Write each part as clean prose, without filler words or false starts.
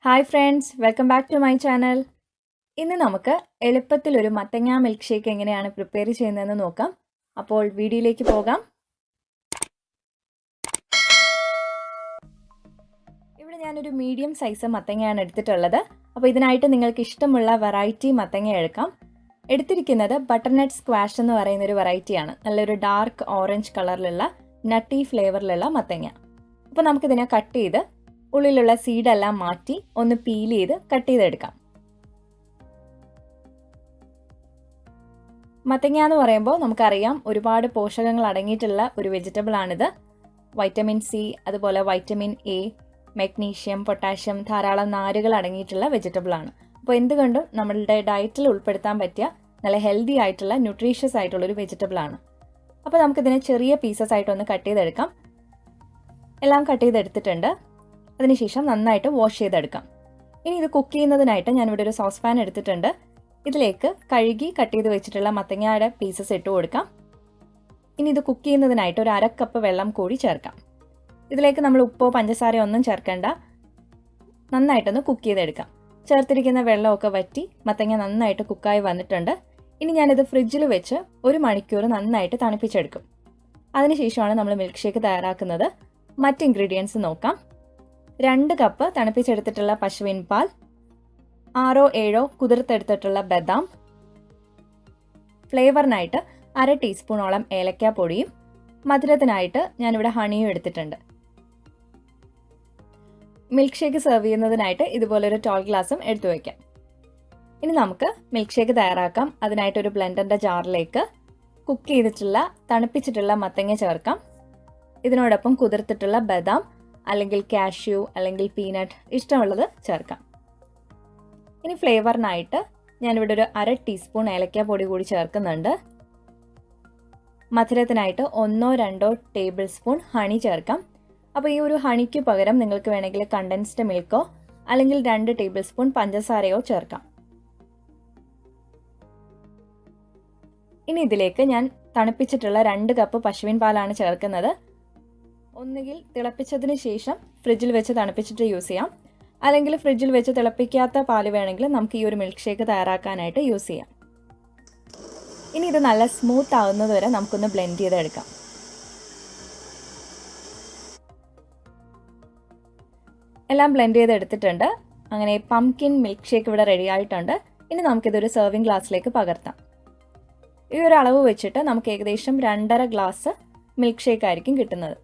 Hi friends, welcome back to my channel. ഇന്ന് നമുക്ക് എളുപ്പത്തിൽ ഒരു മത്തങ്ങ മിൽക്ക് ഷേക്ക് എങ്ങനെയാണ് പ്രിപ്പയർ ചെയ്യുന്നതെന്ന് നോക്കാം. അപ്പോൾ വീഡിയോയിലേക്ക് പോകാം. ഇവിടെ ഞാൻ ഒരു മീഡിയം സൈസ് മത്തങ്ങയാണ് എടുത്തിട്ടുള്ളത്. അപ്പോൾ ഇതിനായിട്ട് നിങ്ങൾക്ക് ഇഷ്ടമുള്ള വെറൈറ്റി മത്തങ്ങ എടുക്കാം. എടുത്തിരിക്കുന്നത് ബട്ടർനട്ട് സ്ക്വാഷ് എന്ന് പറയുന്ന ഒരു വെറൈറ്റിയാണ്. നല്ലൊരു ഡാർക്ക് ഓറഞ്ച് കളറിലുള്ള നട്ടി ഫ്ലേവറിലുള്ള മത്തങ്ങ. അപ്പോൾ നമുക്കിതിനെ കട്ട് ചെയ്ത് ഉള്ളിലുള്ള സീഡെല്ലാം മാറ്റി ഒന്ന് പീൽ ചെയ്ത് കട്ട് ചെയ്തെടുക്കാം. മത്തങ്ങ എന്ന് പറയുമ്പോൾ നമുക്കറിയാം ഒരുപാട് പോഷകങ്ങൾ അടങ്ങിയിട്ടുള്ള ഒരു വെജിറ്റബിൾ ആണിത്. വൈറ്റമിൻ സി, അതുപോലെ വൈറ്റമിൻ എ, മഗ്നീഷ്യം, പൊട്ടാഷ്യം, ധാരാളം നാരുകൾ അടങ്ങിയിട്ടുള്ള വെജിറ്റബിൾ ആണ്. അപ്പോൾ എന്തുകൊണ്ടും നമ്മളുടെ ഡയറ്റിൽ ഉൾപ്പെടുത്താൻ പറ്റിയ നല്ല ഹെൽത്തി ആയിട്ടുള്ള ന്യൂട്രീഷ്യസ് ആയിട്ടുള്ള ഒരു വെജിറ്റബിൾ ആണ്. അപ്പോൾ നമുക്കിതിനെ ചെറിയ പീസസ് ആയിട്ടൊന്ന് കട്ട് ചെയ്തെടുക്കാം. എല്ലാം കട്ട് ചെയ്തെടുത്തിട്ടുണ്ട്. അതിനുശേഷം നന്നായിട്ട് വാഷ് ചെയ്തെടുക്കാം. ഇനി ഇത് കുക്ക് ചെയ്യുന്നതിനായിട്ട് ഞാനിവിടെ ഒരു സോസ് പാൻ എടുത്തിട്ടുണ്ട്. ഇതിലേക്ക് കഴുകി കട്ട് ചെയ്ത് വെച്ചിട്ടുള്ള മത്തങ്ങയുടെ പീസസ് ഇട്ട് കൊടുക്കാം. ഇനി ഇത് കുക്ക് ചെയ്യുന്നതിനായിട്ട് ഒരു 1/2 കപ്പ് വെള്ളം കൂടി ചേർക്കാം. ഇതിലേക്ക് നമ്മൾ ഉപ്പോ പഞ്ചസാരയോ ഒന്നും ചേർക്കേണ്ട. നന്നായിട്ടൊന്ന് കുക്ക് ചെയ്തെടുക്കാം. ചേർത്തിരിക്കുന്ന വെള്ളമൊക്കെ വറ്റി മത്തങ്ങ നന്നായിട്ട് കുക്കായി വന്നിട്ടുണ്ട്. ഇനി ഞാനിത് ഫ്രിഡ്ജിൽ വെച്ച് 1 മണിക്കൂർ നന്നായിട്ട് തണുപ്പിച്ചെടുക്കും. അതിനുശേഷമാണ് നമ്മൾ മിൽക്ക് ഷേക്ക് തയ്യാറാക്കുന്നത്. മറ്റ് ഇൻഗ്രീഡിയൻസ് നോക്കാം. 2 കപ്പ് തണുപ്പിച്ചെടുത്തിട്ടുള്ള പശുവിൻ പാൽ, 6-7 കുതിർത്തെടുത്തിട്ടുള്ള ബദാം, ഫ്ലേവറിനായിട്ട് 1/2 ടീസ്പൂണോളം ഏലക്കാപ്പൊടിയും മധുരത്തിനായിട്ട് ഞാനിവിടെ ഹണിയും എടുത്തിട്ടുണ്ട്. മിൽക്ക് ഷേക്ക് സെർവ് ചെയ്യുന്നതിനായിട്ട് ഇതുപോലൊരു ടോൾ ഗ്ലാസും എടുത്തു വയ്ക്കാം. ഇനി നമുക്ക് മിൽക്ക് ഷേക്ക് തയ്യാറാക്കാം. അതിനായിട്ടൊരു ബ്ലെൻഡറിൻ്റെ ജാറിലേക്ക് കുക്ക് ചെയ്തിട്ടുള്ള തണുപ്പിച്ചിട്ടുള്ള മത്തങ്ങ ചേർക്കാം. ഇതിനോടൊപ്പം കുതിർത്തിട്ടുള്ള ബദാം അല്ലെങ്കിൽ കാഷ്യൂ അല്ലെങ്കിൽ പീനട്ട് ഇഷ്ടമുള്ളത് ചേർക്കാം. ഇനി ഫ്ലേവറിനായിട്ട് ഞാനിവിടെ ഒരു 1/2 ടീസ്പൂൺ ഏലക്കാപ്പൊടി കൂടി ചേർക്കുന്നുണ്ട്. മധുരത്തിനായിട്ട് 1-2 ടേബിൾ സ്പൂൺ ഹണി ചേർക്കാം. അപ്പോൾ ഈ ഒരു ഹണിക്ക് പകരം നിങ്ങൾക്ക് വേണമെങ്കിൽ കണ്ടൻസ്ഡ് മിൽക്കോ അല്ലെങ്കിൽ 2 ടേബിൾ സ്പൂൺ പഞ്ചസാരയോ ചേർക്കാം. ഇനി ഇതിലേക്ക് ഞാൻ തണുപ്പിച്ചിട്ടുള്ള 2 കപ്പ് പശുവിൻ പാലാണ് ചേർക്കുന്നത്. ഒന്നുകിൽ തിളപ്പിച്ചതിന് ശേഷം ഫ്രിഡ്ജിൽ വെച്ച് തണുപ്പിച്ചിട്ട് യൂസ് ചെയ്യാം, അല്ലെങ്കിൽ ഫ്രിഡ്ജിൽ വെച്ച് തിളപ്പിക്കാത്ത പാല് വേണമെങ്കിൽ നമുക്ക് ഈ ഒരു മിൽക്ക് ഷേക്ക് തയ്യാറാക്കാനായിട്ട് യൂസ് ചെയ്യാം. ഇനി ഇത് നല്ല സ്മൂത്ത് ആവുന്നത് വരെ നമുക്കൊന്ന് ബ്ലെൻഡ് ചെയ്തെടുക്കാം. എല്ലാം ബ്ലെൻഡ് ചെയ്തെടുത്തിട്ടുണ്ട്. അങ്ങനെ പംകിൻ മിൽക്ക് ഷേക്ക് ഇവിടെ റെഡി ആയിട്ടുണ്ട്. ഇനി നമുക്കിതൊരു സെർവിങ് ഗ്ലാസ്സിലേക്ക് പകർത്താം. ഈ ഒരു അളവ് വെച്ചിട്ട് നമുക്ക് ഏകദേശം 2.5 ഗ്ലാസ് മിൽക്ക് ഷേക്ക് ആയിരിക്കും കിട്ടുന്നത്.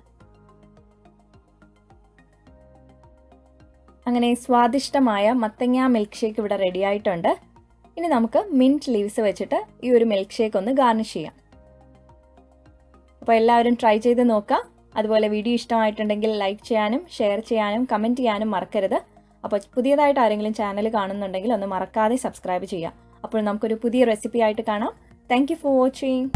അങ്ങനെ സ്വാദിഷ്ടമായ മത്തങ്ങ മിൽക്ക് ഷേക്ക് ഇവിടെ റെഡി ആയിട്ടുണ്ട്. ഇനി നമുക്ക് മിൻറ്റ് ലീവ്സ് വെച്ചിട്ട് ഈ ഒരു മിൽക്ക് ഷേക്ക് ഒന്ന് ഗാർണിഷ് ചെയ്യാം. അപ്പോൾ എല്ലാവരും ട്രൈ ചെയ്ത് നോക്കാം. അതുപോലെ വീഡിയോ ഇഷ്ടമായിട്ടുണ്ടെങ്കിൽ ലൈക്ക് ചെയ്യാനും ഷെയർ ചെയ്യാനും കമൻറ്റ് ചെയ്യാനും മറക്കരുത്. അപ്പോൾ പുതിയതായിട്ട് ആരെങ്കിലും ചാനൽ കാണുന്നുണ്ടെങ്കിൽ ഒന്ന് മറക്കാതെ സബ്സ്ക്രൈബ് ചെയ്യുക. അപ്പോൾ നമുക്കൊരു പുതിയ റെസിപ്പി ആയിട്ട് കാണാം. Thank you for watching.